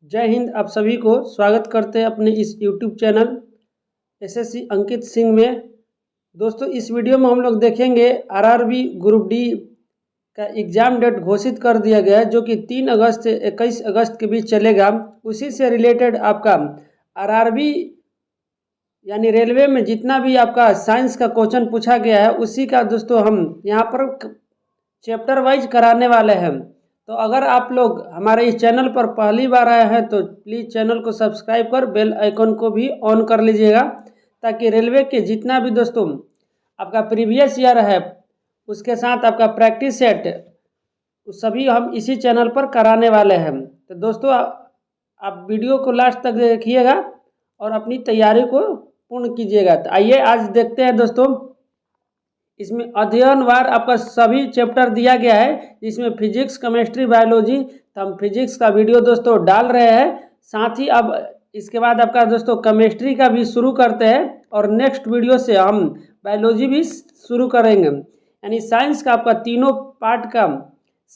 जय हिंद। आप सभी को स्वागत करते हैं अपने इस YouTube channel SSC Ankit Singh में। दोस्तों, इस वीडियो में हम लोग देखेंगे आरआरबी ग्रुप डी का एग्ज़ाम डेट घोषित कर दिया गया है, जो कि 3 अगस्त से 21 अगस्त के बीच चलेगा। उसी से रिलेटेड आपका आरआरबी यानी रेलवे में जितना भी आपका साइंस का क्वेश्चन पूछा गया है, उसी का दोस्तों हम यहाँ पर चैप्टर वाइज कराने वाले हैं। तो अगर आप लोग हमारे इस चैनल पर पहली बार आए हैं तो प्लीज़ चैनल को सब्सक्राइब कर बेल आइकन को भी ऑन कर लीजिएगा, ताकि रेलवे के जितना भी दोस्तों आपका प्रीवियस ईयर है उसके साथ आपका प्रैक्टिस सेट सभी हम इसी चैनल पर कराने वाले हैं। तो दोस्तों, आप वीडियो को लास्ट तक देखिएगा और अपनी तैयारी को पूर्ण कीजिएगा। तो आइए आज देखते हैं दोस्तों, इसमें अध्ययनवार आपका सभी चैप्टर दिया गया है, जिसमें फिजिक्स, केमिस्ट्री, बायोलॉजी। तो हम फिजिक्स का वीडियो दोस्तों डाल रहे हैं, साथ ही अब इसके बाद आपका दोस्तों केमिस्ट्री का भी शुरू करते हैं और नेक्स्ट वीडियो से हम बायोलॉजी भी शुरू करेंगे। यानी साइंस का आपका तीनों पार्ट का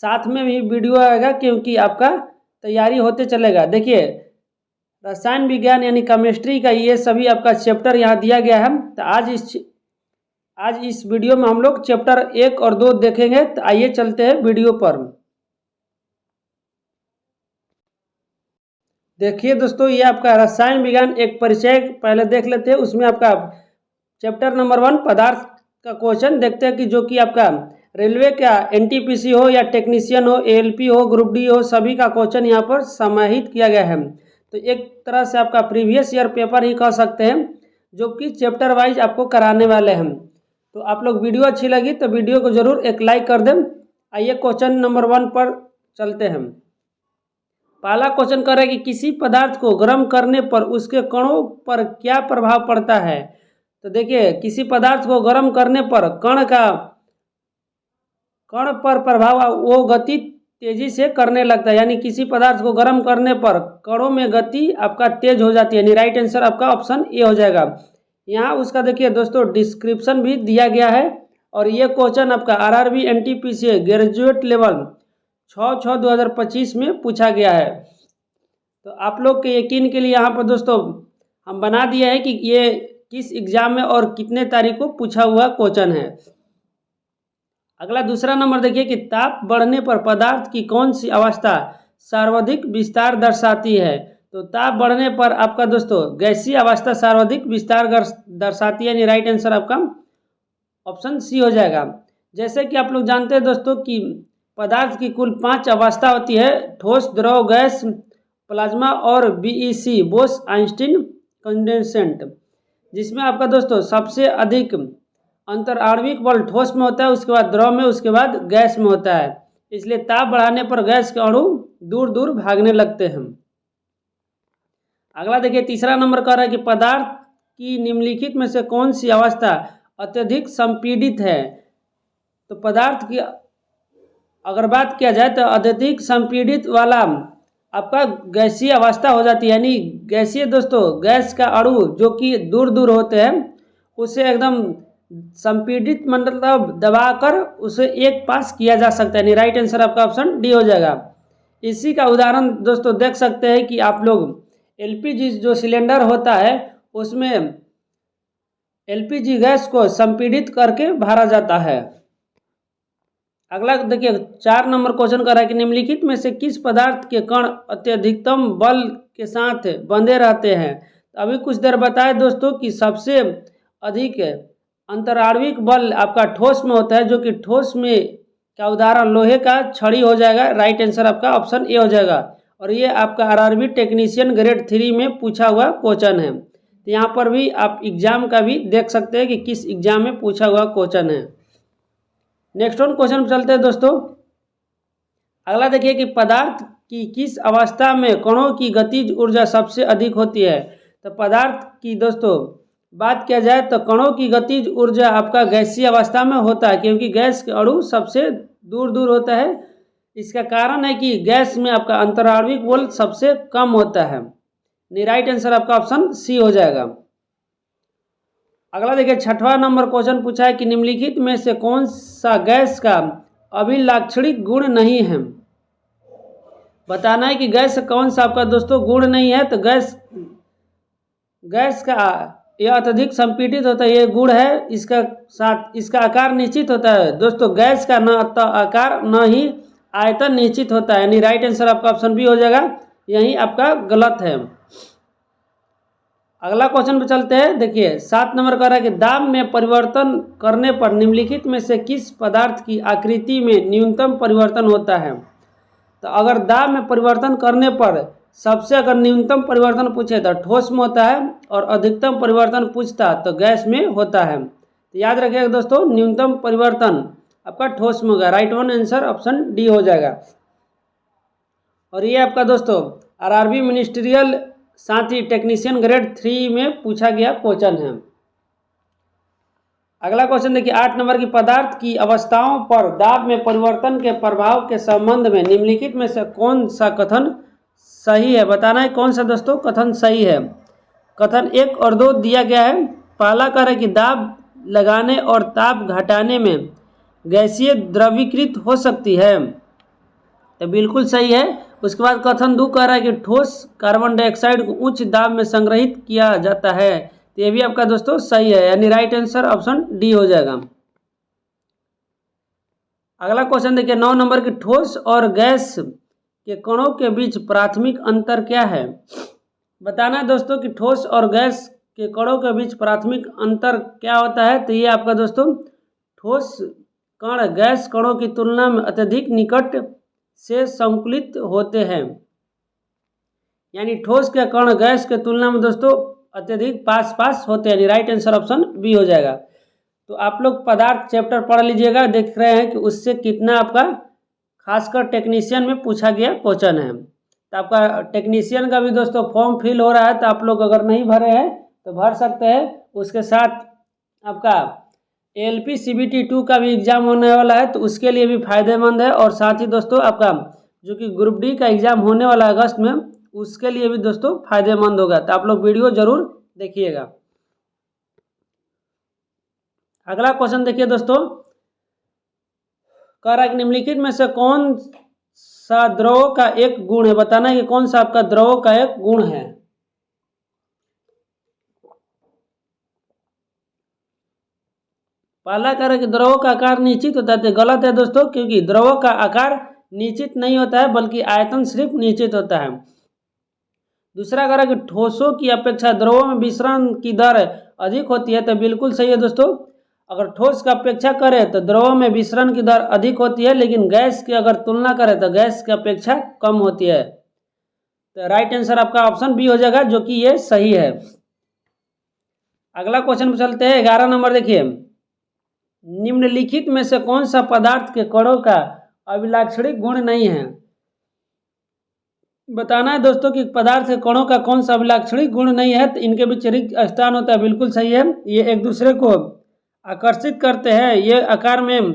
साथ में भी वीडियो आएगा, क्योंकि आपका तैयारी होते चलेगा। देखिए, रसायन विज्ञान यानी केमिस्ट्री का ये सभी आपका चैप्टर यहाँ दिया गया है। तो आज इस वीडियो में हम लोग चैप्टर 1 और 2 देखेंगे। तो आइए चलते हैं वीडियो पर। देखिए दोस्तों, ये आपका रसायन विज्ञान एक परिचय पहले देख लेते हैं। उसमें आपका चैप्टर नंबर 1 पदार्थ का क्वेश्चन देखते हैं कि जो कि आपका रेलवे का एनटीपीसी हो या टेक्नीशियन हो, एएलपी हो, ग्रुप डी हो, सभी का क्वेश्चन यहाँ पर समाहित किया गया है। तो एक तरह से आपका प्रीवियस ईयर पेपर ही कह सकते हैं, जो कि चैप्टर वाइज आपको कराने वाले हैं। तो आप लोग वीडियो अच्छी लगी तो वीडियो को जरूर एक लाइक कर दें। आइए क्वेश्चन नंबर 1 पर चलते हैं। पहला क्वेश्चन कर रहे हैं कि किसी पदार्थ को गर्म करने पर उसके कणों पर क्या प्रभाव पड़ता है। तो देखिए, किसी पदार्थ को गर्म करने पर कण पर प्रभाव, वो गति तेजी से करने लगता है। यानी किसी पदार्थ को गर्म करने पर कणों में गति आपका तेज हो जाती है। यानी राइट आंसर आपका ऑप्शन ए हो जाएगा। यहाँ उसका देखिए दोस्तों डिस्क्रिप्शन भी दिया गया है, और ये क्वेश्चन आपका आरआरबी एनटीपीसी ग्रेजुएट लेवल 6/6/2025 में पूछा गया है। तो आप लोग के यकीन के लिए यहाँ पर दोस्तों हम बना दिया है कि ये किस एग्जाम में और कितने तारीख को पूछा हुआ क्वेश्चन है। अगला दूसरा नंबर देखिए कि ताप बढ़ने पर पदार्थ की कौन सी अवस्था सर्वाधिक विस्तार दर्शाती है। तो ताप बढ़ने पर आपका दोस्तों गैसीय अवस्था सर्वाधिक विस्तार दर्शाती है। यानी राइट आंसर आपका ऑप्शन सी हो जाएगा। जैसे कि आप लोग जानते हैं दोस्तों कि पदार्थ की कुल 5 अवस्था होती है: ठोस, द्रव, गैस, प्लाज्मा और बीईसी बोस आइंस्टीन कंडेंसेंट, जिसमें आपका दोस्तों सबसे अधिक अंतर आणविक बल ठोस में होता है, उसके बाद द्रव में, उसके बाद गैस में होता है। इसलिए ताप बढ़ाने पर गैस के अणु दूर दूर भागने लगते हैं। अगला देखिए तीसरा नंबर कह रहा है कि पदार्थ की निम्नलिखित में से कौन सी अवस्था अत्यधिक संपीड़ित है। तो पदार्थ की अगर बात किया जाए तो अत्यधिक संपीड़ित वाला आपका गैसीय अवस्था हो जाती है। यानी गैसीय दोस्तों गैस का अणु जो कि दूर दूर होते हैं, उसे एकदम संपीड़ित मतलब दबाकर उसे एक पास किया जा सकता है। यानी राइट आंसर आपका ऑप्शन डी हो जाएगा। इसी का उदाहरण दोस्तों देख सकते हैं कि आप लोग एलपीजी जो सिलेंडर होता है, उसमें एलपीजी गैस को संपीड़ित करके भरा जाता है। अगला देखिए 4 नंबर क्वेश्चन कर रहा है कि निम्नलिखित में से किस पदार्थ के कण अत्यधिकतम बल के साथ बंधे रहते हैं। तो अभी कुछ देर बताए दोस्तों कि सबसे अधिक अंतराणविक बल आपका ठोस में होता है, जो कि ठोस में का उदाहरण लोहे का छड़ी हो जाएगा। राइट आंसर आपका ऑप्शन ए हो जाएगा। और ये आपका आरआरबी टेक्नीशियन ग्रेड 3 में पूछा हुआ क्वेश्चन है। तो यहाँ पर भी आप एग्जाम का भी देख सकते हैं कि किस एग्जाम में पूछा हुआ क्वेश्चन है। नेक्स्ट वन क्वेश्चन पर चलते हैं दोस्तों। अगला देखिए कि पदार्थ की किस अवस्था में कणों की गतिज ऊर्जा सबसे अधिक होती है। तो पदार्थ की दोस्तों बात किया जाए तो कणों की गतिज ऊर्जा आपका गैसीय अवस्था में होता है, क्योंकि गैस के अणु सबसे दूर दूर होता है। इसका कारण है कि गैस में आपका अंतराणविक बल सबसे कम होता है। राइट आंसर आपका ऑप्शन सी हो जाएगा। अगला देखिए 6वां नंबर क्वेश्चन पूछा है कि निम्नलिखित में से कौन सा गैस का अभिलाक्षणिक गुण नहीं है। बताना है कि गैस कौन सा आपका दोस्तों गुण नहीं है। तो गैस का यह अत्यधिक संपीड़ित होता है, ये गुण है। इसका साथ इसका आकार निश्चित होता है दोस्तों। गैस का न तो आकार न ही आयतन निश्चित होता है, यानी राइट आंसर आपका ऑप्शन बी हो जाएगा, यही आपका गलत है। अगला क्वेश्चन पे चलते हैं। देखिए 7 नंबर कह रहा है कि दाब में परिवर्तन करने पर निम्नलिखित में से किस पदार्थ की आकृति में न्यूनतम परिवर्तन होता है। तो अगर दाब में परिवर्तन करने पर सबसे अगर न्यूनतम परिवर्तन पूछे तो ठोस में होता है, और अधिकतम परिवर्तन पूछता तो गैस में होता है। तो याद रखिएगा दोस्तों, न्यूनतम परिवर्तन आपका ठोस में होगा। Right one answer option D हो जाएगा। और ये आपका दोस्तों आरआरबी मिनिस्ट्रियल साथ ही टेक्नीशियन ग्रेड 3 में पूछा गया क्वेश्चन है। अगला क्वेश्चन देखिए 8 नंबर की पदार्थ की अवस्थाओं पर दाब में परिवर्तन के प्रभाव के संबंध में निम्नलिखित में से कौन सा कथन सही है। बताना है कौन सा दोस्तों कथन सही है। कथन 1 और 2 दिया गया है। पहला कह रहा है कि दाब लगाने और ताप घटाने में गैसीय द्रवीकृत हो सकती है, तो बिल्कुल सही है। उसके बाद कथन 2 कह रहा है कि ठोस कार्बन डाइऑक्साइड को उच्च दाब में संग्रहित किया जाता है, तो ये भी आपका दोस्तों सही है, यानी राइट आंसर ऑप्शन डी हो जाएगा। अगला क्वेश्चन देखिए 9 नंबर की ठोस और गैस के कणों के बीच प्राथमिक अंतर क्या है। बताना है दोस्तों कि ठोस और गैस के कणों के बीच प्राथमिक अंतर क्या होता है। तो ये आपका दोस्तों ठोस कण गैस कणों की तुलना में अत्यधिक निकट से संकुलित होते हैं, यानी ठोस के कण गैस के तुलना में दोस्तों अत्यधिक पास होते हैं, यानी राइट आंसर ऑप्शन बी हो जाएगा। तो आप लोग पदार्थ चैप्टर पढ़ लीजिएगा, देख रहे हैं कि उससे कितना आपका खासकर टेक्नीशियन में पूछा गया क्वेश्चन है। तो आपका टेक्नीशियन का भी दोस्तों फॉर्म फिल हो रहा है, तो आप लोग अगर नहीं भरे हैं तो भर सकते हैं। उसके साथ आपका एलपी सीबीटी 2 का भी एग्जाम होने वाला है, तो उसके लिए भी फायदेमंद है। और साथ ही दोस्तों आपका जो कि ग्रुप डी का एग्जाम होने वाला है अगस्त में, उसके लिए भी दोस्तों फायदेमंद होगा। तो आप लोग वीडियो जरूर देखिएगा। अगला क्वेश्चन देखिए दोस्तों, कह रहा है कि निम्नलिखित में से कौन सा द्रव का एक गुण है। बताना है कि कौन सा आपका द्रव का एक गुण है। पहला कह रहा है कि द्रव का आकार निश्चित होता है, तो गलत है दोस्तों, क्योंकि द्रव का आकार निश्चित नहीं होता है, बल्कि आयतन सिर्फ निश्चित होता है। दूसरा कह रहा है कि ठोसों की अपेक्षा द्रवों में विसरण की दर अधिक होती है, तो बिल्कुल सही है दोस्तों। अगर ठोस का अपेक्षा करें तो द्रवों में विसरण की दर अधिक होती है, लेकिन गैस की अगर तुलना करें तो गैस की अपेक्षा कम होती है। तो राइट आंसर आपका ऑप्शन बी हो जाएगा, जो कि ये सही है। अगला क्वेश्चन पे चलते हैं 11 नंबर देखिए, निम्नलिखित में से कौन सा पदार्थ के कणों का अभिलाक्षणिक गुण नहीं है। बताना है दोस्तों कि पदार्थ के कणों का कौन सा अभिलाक्षणिक गुण नहीं है। तो इनके बीच रिक्त स्थान होता है, बिल्कुल सही है। ये एक दूसरे को आकर्षित करते हैं, ये आकार में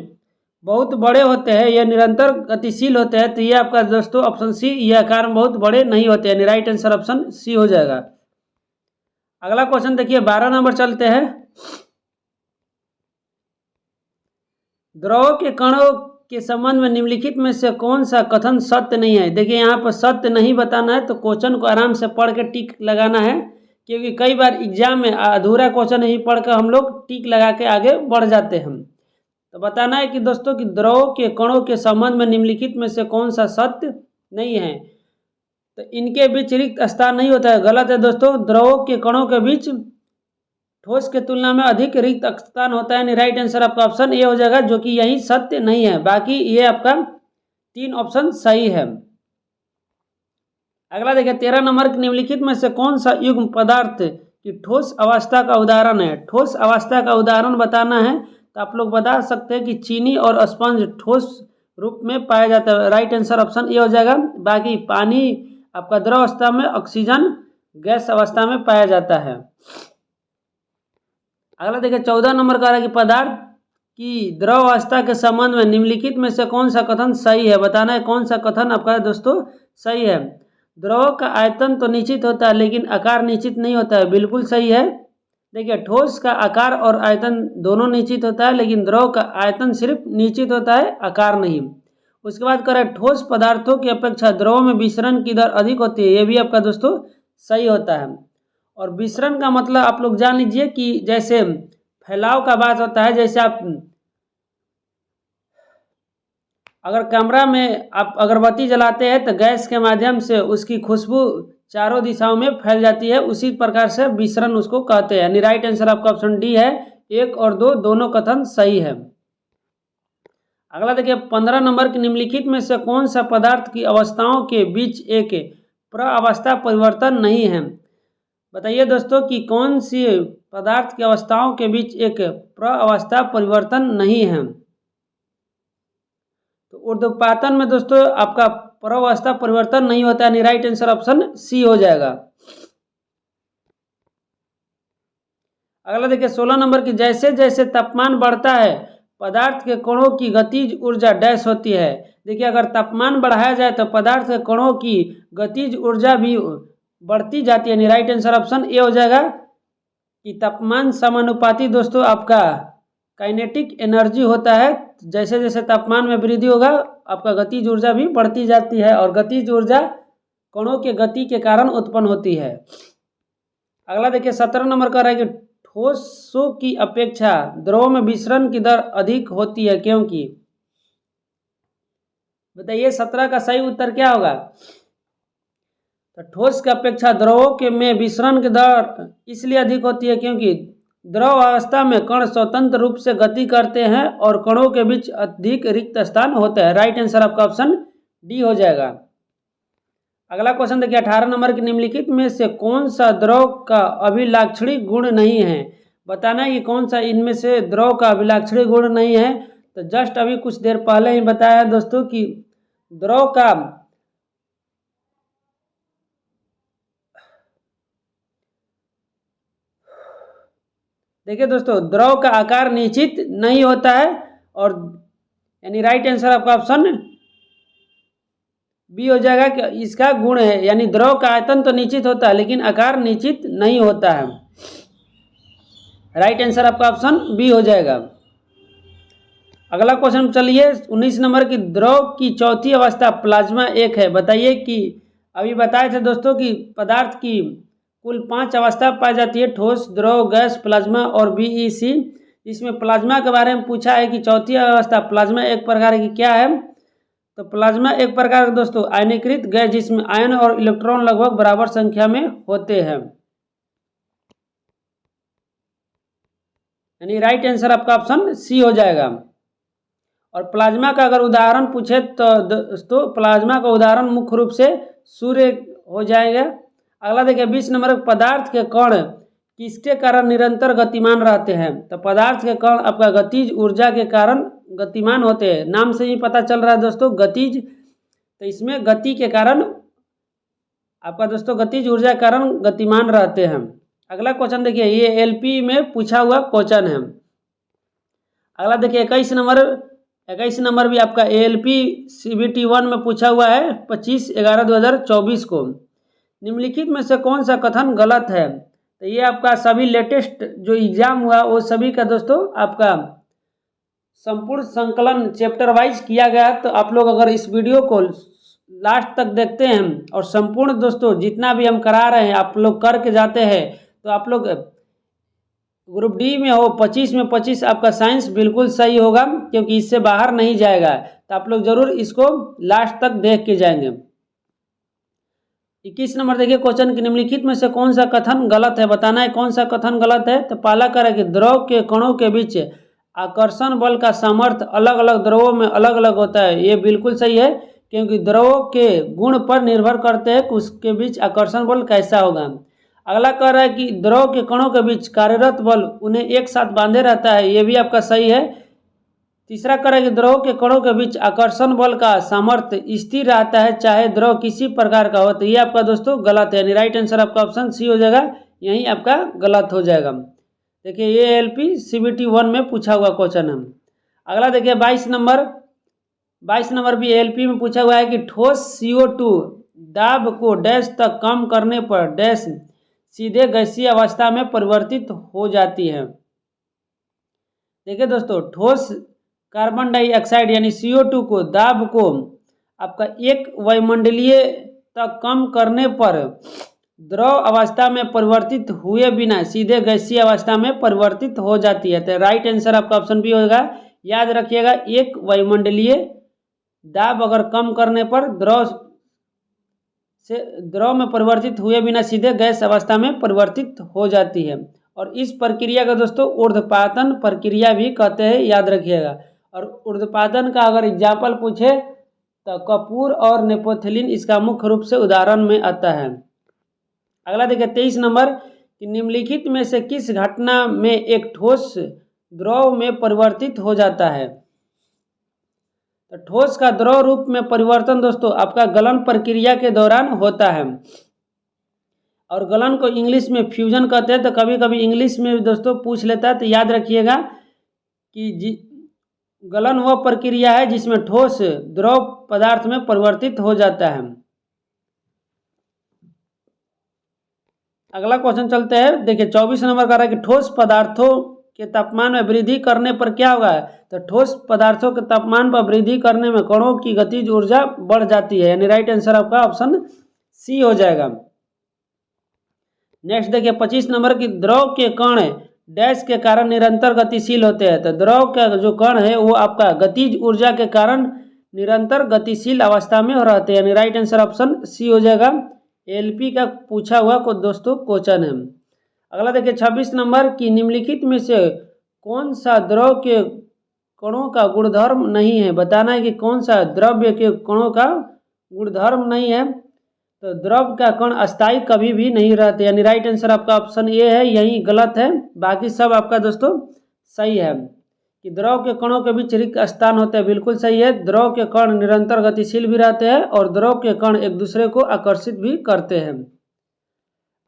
बहुत बड़े होते हैं, ये निरंतर गतिशील होते हैं। तो ये आपका दोस्तों ऑप्शन सी, ये आकार में बहुत बड़े नहीं होते, यानी राइट आंसर ऑप्शन सी हो जाएगा। अगला क्वेश्चन देखिए 12 नंबर चलते हैं, द्रव के कणों के संबंध में निम्नलिखित में से कौन सा कथन सत्य नहीं है। देखिए यहाँ पर सत्य नहीं बताना है, तो क्वेश्चन को आराम से पढ़ के टिक लगाना है, क्योंकि कई बार एग्जाम में अधूरा क्वेश्चन ही पढ़कर हम लोग टिक लगा के आगे बढ़ जाते हैं। तो बताना है कि दोस्तों कि द्रव के कणों के संबंध में निम्नलिखित में से कौन सा सत्य नहीं है। तो इनके बीच रिक्त स्थान नहीं होता है, गलत है दोस्तों। द्रव के कणों के बीच ठोस के तुलना में अधिक रिक्त स्थान होता है, राइट आंसर आपका ऑप्शन ए हो जाएगा, जो कि यही सत्य नहीं है। बाकी ये आपका 3 ऑप्शन सही है। अगला देखिए 13 नंबर के निम्नलिखित में से कौन सा युग्म पदार्थ की ठोस अवस्था का उदाहरण है। ठोस अवस्था का उदाहरण बताना है, तो आप लोग बता सकते हैं कि चीनी और स्पंज ठोस रूप में पाया जाता है, राइट आंसर ऑप्शन ए हो जाएगा। बाकी पानी आपका द्रव अवस्था में, ऑक्सीजन गैस अवस्था में पाया जाता है। अगला देखिए 14 नंबर का है कि पदार्थ की द्रव अवस्था के संबंध में निम्नलिखित में से कौन सा कथन सही है। बताना है कौन सा कथन आपका दोस्तों सही है। द्रव का आयतन तो निश्चित होता है, लेकिन आकार निश्चित नहीं होता है, बिल्कुल सही है। देखिए ठोस का आकार और आयतन दोनों निश्चित होता है, लेकिन द्रव का आयतन सिर्फ निश्चित होता है, आकार नहीं। उसके बाद करें ठोस पदार्थों की अपेक्षा द्रव में विसरण की दर अधिक होती है, ये भी आपका दोस्तों सही होता है। और विसरण का मतलब आप लोग जान लीजिए कि जैसे फैलाव का बात होता है, जैसे आप अगर कमरा में आप अगरबत्ती जलाते हैं तो गैस के माध्यम से उसकी खुशबू चारों दिशाओं में फैल जाती है, उसी प्रकार से विसरण उसको कहते हैं। यानी राइट आंसर आपका ऑप्शन डी है, 1 और 2 दोनों कथन सही है। अगला देखिए 15 नंबर के निम्नलिखित में से कौन सा पदार्थ की अवस्थाओं के बीच एक प्रअवस्था परिवर्तन नहीं है। बताइए दोस्तों कि कौन सी पदार्थ की अवस्थाओं के बीच एक प्रअवस्था परिवर्तन नहीं है। तो ऊर्ध्वपातन में दोस्तों आपका प्रअवस्था परिवर्तन नहीं होता है, राइट आंसर ऑप्शन सी हो जाएगा। अगला देखिए 16 नंबर की जैसे जैसे तापमान बढ़ता है पदार्थ के कणों की गतिज ऊर्जा डैश होती है। देखिए अगर तापमान बढ़ाया जाए तो पदार्थ के कणों की गतिज ऊर्जा भी बढ़ती जाती है, राइट आंसर ऑप्शन ए हो जाएगा कि तापमान समानुपाती दोस्तों आपका काइनेटिक एनर्जी होता है। जैसे जैसे तापमान में वृद्धि होगा आपका गतिज ऊर्जा भी बढ़ती जाती है, और गतिज ऊर्जा कणों के गति के कारण उत्पन्न होती है। अगला देखिए 17 नंबर का रहा है कि ठोसों की अपेक्षा द्रव में विसरण की दर अधिक होती है क्योंकि। बताइए 17 का सही उत्तर क्या होगा। तो ठोस की अपेक्षा द्रवों के में विसरण की दर इसलिए अधिक होती है क्योंकि द्रव अवस्था में कण स्वतंत्र रूप से गति करते हैं और कणों के बीच अधिक रिक्त स्थान होता है। राइट आंसर आपका ऑप्शन डी हो जाएगा। अगला क्वेश्चन देखिए 18 नंबर के निम्नलिखित में से कौन सा द्रव का अभिलाक्षणिक गुण नहीं है। बताना है कि कौन सा इनमें से द्रव का अभिलाक्षणिक गुण नहीं है। तो जस्ट अभी कुछ देर पहले ही बताया दोस्तों कि द्रव का देखिए दोस्तों द्रव का आकार निश्चित नहीं होता है, और यानी राइट आंसर आपका ऑप्शन बी हो जाएगा कि इसका गुण है, यानी द्रव का आयतन तो निश्चित होता है लेकिन आकार निश्चित नहीं होता है। राइट आंसर आपका ऑप्शन बी हो जाएगा। अगला क्वेश्चन चलिए 19 नंबर की द्रव की चौथी अवस्था प्लाज्मा 1 है। बताइए कि अभी बताए थे दोस्तों कि पदार्थ की कुल 5 अवस्था पाई जाती है, ठोस, द्रव, गैस, प्लाज्मा और बीईसी। इसमें प्लाज्मा के बारे में पूछा है कि चौथी अवस्था प्लाज्मा एक प्रकार की क्या है। तो प्लाज्मा एक प्रकार का दोस्तों आयनीकृत गैस जिसमें आयन और इलेक्ट्रॉन लगभग बराबर संख्या में होते हैं, यानी राइट आंसर आपका ऑप्शन सी हो जाएगा। और प्लाज्मा का अगर उदाहरण पूछे तो दोस्तों प्लाज्मा का उदाहरण मुख्य रूप से सूर्य हो जाएगा। अगला देखिए 20 नंबर पदार्थ के कण किसके कारण निरंतर गतिमान रहते हैं। तो पदार्थ के कण आपका गतिज ऊर्जा के कारण गतिमान होते हैं, नाम से ही पता चल रहा है दोस्तों गतिज। तो इसमें गति के कारण आपका दोस्तों गतिज ऊर्जा के कारण गतिमान रहते हैं। अगला क्वेश्चन देखिए ये एलपी में पूछा हुआ क्वेश्चन है। अगला देखिए 21 नंबर भी आपका एएलपी सीबीटी 1 में पूछा हुआ है 25/11/2024 को। निम्नलिखित में से कौन सा कथन गलत है। तो ये आपका सभी लेटेस्ट जो एग्जाम हुआ वो सभी का दोस्तों आपका संपूर्ण संकलन चैप्टर वाइज किया गया। तो आप लोग अगर इस वीडियो को लास्ट तक देखते हैं और संपूर्ण दोस्तों जितना भी हम करा रहे हैं आप लोग करके जाते हैं तो आप लोग ग्रुप डी में हो 25 में 25 आपका साइंस बिल्कुल सही होगा, क्योंकि इससे बाहर नहीं जाएगा। तो आप लोग जरूर इसको लास्ट तक देख के जाएंगे। 21 नंबर देखिए क्वेश्चन के निम्नलिखित में से कौन सा कथन गलत है। बताना है कौन सा कथन गलत है। तो पहला करें कि द्रव के कणों के बीच आकर्षण बल का सामर्थ्य अलग अलग द्रवों में अलग अलग होता है। ये बिल्कुल सही है, क्योंकि द्रवों के गुण पर निर्भर करते हैं कि उसके बीच आकर्षण बल कैसा होगा। अगला कह रहा है कि द्रव के कणों के बीच कार्यरत बल उन्हें एक साथ बांधे रहता है, ये भी आपका सही है। तीसरा कह रहा है कि द्रव के कणों के बीच आकर्षण बल का सामर्थ्य स्थिर रहता है चाहे द्रव किसी प्रकार का हो। तो ये आपका दोस्तों गलत है, यानी राइट आंसर आपका ऑप्शन सी हो जाएगा, यही आपका गलत हो जाएगा। देखिए ये एलपी सीबीटी 1 में पूछा हुआ क्वेश्चन है। अगला देखिए 22 नंबर भी एलपी में पूछा हुआ है कि ठोस CO2 दाब को डैश तक कम करने पर डैश सीधे गैसीय अवस्था में परिवर्तित हो जाती है। देखिए दोस्तों ठोस कार्बन डाइऑक्साइड यानी CO2 को दाब को आपका एक वायुमंडलीय तक कम करने पर द्रव अवस्था में परिवर्तित हुए बिना सीधे गैसीय अवस्था में परिवर्तित हो जाती है। तो राइट आंसर आपका ऑप्शन बी होगा। याद रखिएगा, एक वायुमंडलीय दाब अगर कम करने पर द्रव में परिवर्तित हुए बिना सीधे गैस अवस्था में परिवर्तित हो जाती है। और इस प्रक्रिया का दोस्तों ऊर्ध्वपातन प्रक्रिया भी कहते हैं, याद रखिएगा। और ऊर्ध्वपातन का अगर एग्जाम्पल पूछे तो कपूर और नेपोथिलीन इसका मुख्य रूप से उदाहरण में आता है। अगला देखिए 23 नंबर कि निम्नलिखित में से किस घटना में एक ठोस द्रव में परिवर्तित हो जाता है। तो ठोस का द्रव रूप में परिवर्तन दोस्तों आपका गलन प्रक्रिया के दौरान होता है। और गलन को इंग्लिश में फ्यूजन कहते हैं। तो कभी कभी इंग्लिश में भी दोस्तों पूछ लेता है, तो याद रखिएगा कि गलन वह प्रक्रिया है जिसमें ठोस द्रव पदार्थ में परिवर्तित हो जाता है। अगला क्वेश्चन चलते हैं, देखिए 24 नंबर का रहा है कि ठोस पदार्थों के तापमान में वृद्धि करने पर क्या होगा। तो ठोस पदार्थों के तापमान पर वृद्धि करने में कणों की गतिज ऊर्जा बढ़ जाती है, यानी राइट आंसर आपका ऑप्शन सी हो जाएगा। नेक्स्ट देखिए 25 नंबर की द्रव के कण डैश के कारण निरंतर गतिशील होते हैं। तो द्रव का जो कण है वो आपका गतिज ऊर्जा के कारण निरंतर गतिशील अवस्था में रहते हैं, यानी राइट आंसर ऑप्शन सी हो जाएगा। LP का पूछा हुआ को दोस्तों क्वेश्चन है। अगला देखिए 26 नंबर की निम्नलिखित में से कौन सा द्रव के कणों का गुणधर्म नहीं है। बताना है कि कौन सा द्रव्य के कणों का गुणधर्म नहीं है। तो द्रव का कण अस्थायी कभी भी नहीं रहते, यानी राइट आंसर आपका ऑप्शन ए है, यही गलत है। बाकी सब आपका दोस्तों सही है कि द्रव के कणों के बीच रिक्त स्थान होते हैं, बिल्कुल सही है। द्रव के कण निरंतर गतिशील भी रहते हैं और द्रव के कण एक दूसरे को आकर्षित भी करते हैं।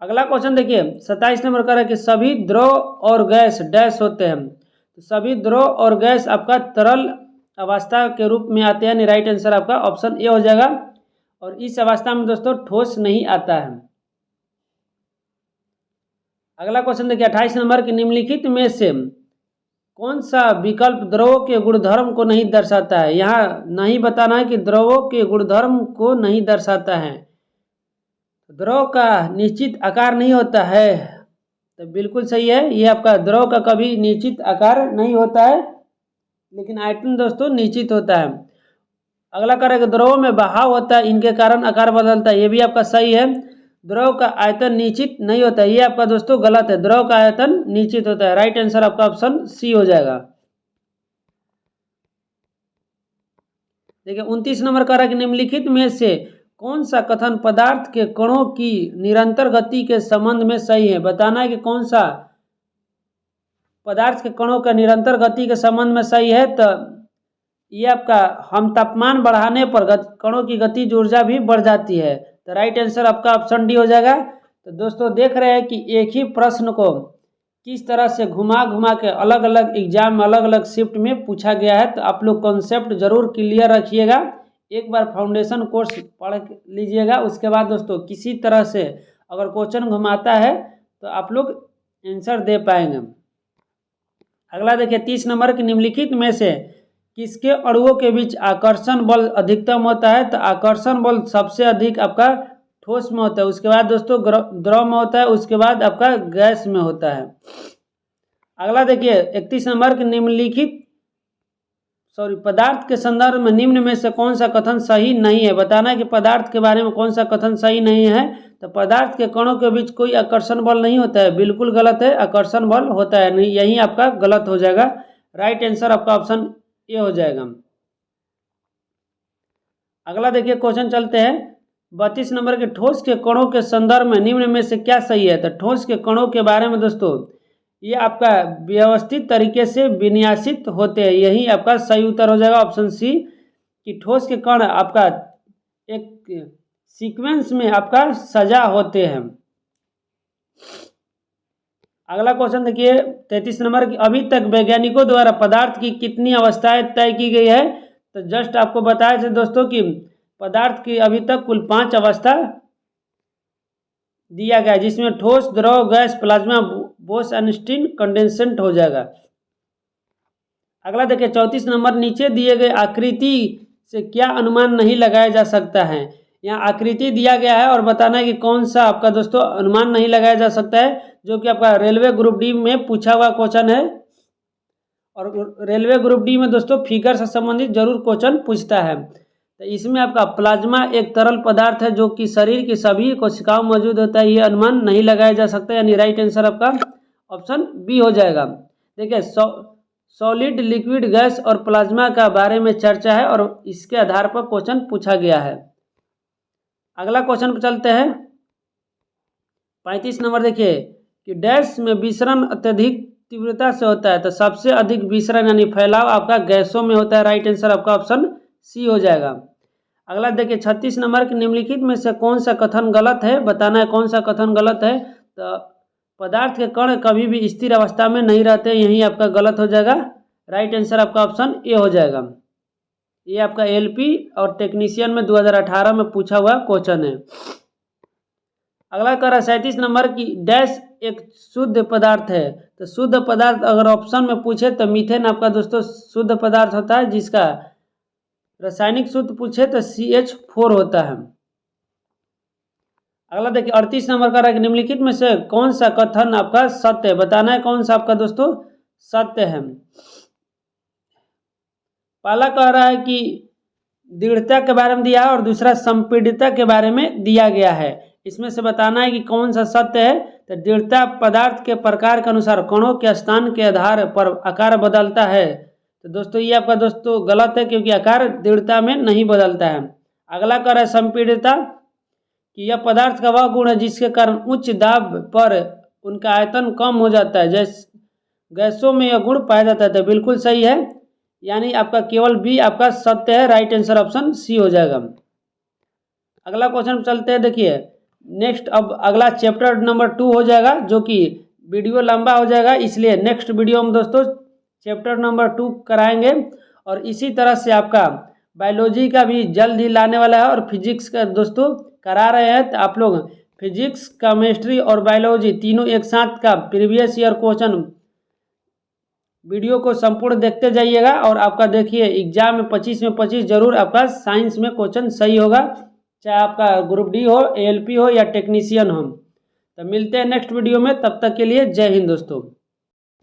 अगला क्वेश्चन देखिए 27 नंबर का है कि सभी द्रव और गैस डैश होते हैं। तो सभी द्रव और गैस आपका तरल अवस्था के रूप में आते हैं, राइट आंसर आपका ऑप्शन ए हो जाएगा। और इस अवस्था में दोस्तों ठोस नहीं आता है। अगला क्वेश्चन देखिए 28 नंबर की निम्नलिखित में से कौन सा विकल्प द्रवों के गुणधर्म को नहीं दर्शाता है। यहाँ नहीं बताना है कि द्रवों के गुणधर्म को नहीं दर्शाता है। द्रव का निश्चित आकार नहीं होता है, तो बिल्कुल सही है, ये आपका द्रव का कभी निश्चित आकार नहीं होता है, लेकिन आयतन दोस्तों निश्चित होता है। अगला करेगा द्रव में बहाव होता है, इनके कारण आकार बदलता है, ये भी आपका सही है। द्रव का आयतन निश्चित नहीं होता है, ये आपका दोस्तों गलत है। द्रव का आयतन निश्चित होता है, राइट आंसर आपका ऑप्शन सी हो जाएगा। देखिए 29 नंबर का कि निम्नलिखित में से कौन सा कथन पदार्थ के कणों की निरंतर गति के संबंध में सही है। बताना है कि कौन सा पदार्थ के कणों का निरंतर गति के संबंध में सही है। तो ये आपका हम तापमान बढ़ाने पर कणों की गतिज ऊर्जा भी बढ़ जाती है, तो राइट आंसर आपका ऑप्शन डी हो जाएगा। तो दोस्तों देख रहे हैं कि एक ही प्रश्न को किस तरह से घुमा घुमा के अलग अलग एग्जाम में अलग अलग शिफ्ट में पूछा गया है। तो आप लोग कॉन्सेप्ट जरूर क्लियर रखिएगा, एक बार फाउंडेशन कोर्स पढ़ लीजिएगा, उसके बाद दोस्तों किसी तरह से अगर क्वेश्चन घुमाता है तो आप लोग आंसर दे पाएंगे। अगला देखिए 30 नंबर की निम्नलिखित में से किसके अणुओं के बीच आकर्षण बल अधिकतम होता है। तो आकर्षण बल सबसे अधिक आपका ठोस में होता है, उसके बाद दोस्तों द्रव में होता है, उसके बाद आपका गैस में होता है। अगला देखिए 31 नंबर के निम्नलिखित पदार्थ के संदर्भ में निम्न में से कौन सा कथन सही नहीं है। बताना है कि पदार्थ के बारे में कौन सा कथन सही नहीं है। तो पदार्थ के कणों के बीच कोई आकर्षण बल नहीं होता है, बिल्कुल गलत है, आकर्षण बल होता है, नहीं, यही आपका गलत हो जाएगा। राइट आंसर आपका ऑप्शन ए हो जाएगा। अगला देखिए क्वेश्चन चलते हैं 32 नंबर के ठोस के कणों के संदर्भ में निम्न में से क्या सही है। तो ठोस के कणों के बारे में दोस्तों ये आपका व्यवस्थित तरीके से विन्यासित होते हैं, यही आपका सही उत्तर हो जाएगा ऑप्शन सी कि ठोस के कण आपका एक सीक्वेंस में आपका सजा होते हैं। अगला क्वेश्चन देखिए 33 नंबर की अभी तक वैज्ञानिकों द्वारा पदार्थ की कितनी अवस्थाएं तय की गई है। तो जस्ट आपको बताया थे दोस्तों कि पदार्थ की अभी तक कुल 5 अवस्था दिया गया है, जिसमें ठोस, द्रव, गैस, प्लाज्मा, बोस-आइंस्टीन, कंडेंसेंट हो जाएगा। अगला देखिए 34 नंबर, नीचे दिए गए आकृति से क्या अनुमान नहीं लगाया जा सकता है। यहाँ आकृति दिया गया है और बताना है कि कौन सा आपका दोस्तों अनुमान नहीं लगाया जा सकता है, जो कि आपका रेलवे ग्रुप डी में पूछा हुआ क्वेश्चन है। और रेलवे ग्रुप डी में दोस्तों फिगर से संबंधित जरूर क्वेश्चन पूछता है। तो इसमें आपका प्लाज्मा एक तरल पदार्थ है जो कि शरीर की सभी कोशिकाओं में मौजूद होता है, ये अनुमान नहीं लगाया जा सकता, यानी राइट आंसर आपका ऑप्शन बी हो जाएगा। देखिए सॉलिड, लिक्विड, गैस और प्लाज्मा का बारे में चर्चा है और इसके आधार पर क्वेश्चन पूछा गया है। अगला क्वेश्चन पर चलते हैं। 35 नंबर देखिए कि डैश में विसरण अत्यधिक तीव्रता से होता है, तो सबसे अधिक विसरण यानी फैलाव आपका गैसों में होता है, राइट आंसर आपका ऑप्शन सी हो जाएगा। अगला देखिए 36 नंबर के निम्नलिखित में से कौन सा कथन गलत है, बताना है कौन सा कथन गलत है। तो पदार्थ के कण कभी भी स्थिर अवस्था में नहीं रहते, यही आपका गलत हो जाएगा, राइट आंसर आपका ऑप्शन ए हो जाएगा। ये आपका एलपी और टेक्नीशियन में 2018 में पूछा हुआ क्वेश्चन है। अगला कह रहा है 37 नंबर की डैश एक शुद्ध पदार्थ है, तो शुद्ध पदार्थ अगर ऑप्शन में पूछे तो मीथेन आपका दोस्तों शुद्ध पदार्थ होता है, जिसका रासायनिक सूत्र पूछे तो CH4 होता है। अगला देखिए 38 नंबर का है निम्नलिखित में से कौन सा कथन आपका सत्य है, बताना है कौन सा आपका दोस्तों सत्य है। पहला कह रहा है कि दृढ़ता के बारे में दिया है और दूसरा संपीड़ितता के बारे में दिया गया है। इसमें से बताना है कि कौन सा सत्य है। तो दृढ़ता पदार्थ के प्रकार के अनुसार कणों के स्थान के आधार पर आकार बदलता है, तो दोस्तों ये आपका दोस्तों गलत है, क्योंकि आकार दृढ़ता में नहीं बदलता है। अगला कह रहा है संपीड़ितता कि यह पदार्थ का वह गुण है जिसके कारण उच्च दाब पर उनका आयतन कम हो जाता है, जैसे गैसों में यह गुण पाया जाता है, तो बिल्कुल सही है, यानी आपका केवल बी आपका सत्य है, राइट आंसर ऑप्शन सी हो जाएगा। अगला क्वेश्चन चलते हैं। देखिए नेक्स्ट अब अगला चैप्टर नंबर 2 हो जाएगा, जो कि वीडियो लंबा हो जाएगा, इसलिए नेक्स्ट वीडियो में दोस्तों चैप्टर नंबर 2 कराएंगे। और इसी तरह से आपका बायोलॉजी का भी जल्द ही लाने वाला है और फिजिक्स का दोस्तों करा रहे हैं, तो आप लोग फिजिक्स, केमिस्ट्री और बायोलॉजी तीनों एक साथ का प्रीवियस ईयर क्वेश्चन वीडियो को संपूर्ण देखते जाइएगा। और आपका देखिए एग्जाम में 25 में 25 जरूर आपका साइंस में क्वेश्चन सही होगा, चाहे आपका ग्रुप डी हो, ALP हो या टेक्नीशियन हो। तो मिलते हैं नेक्स्ट वीडियो में, तब तक के लिए जय हिंद दोस्तों।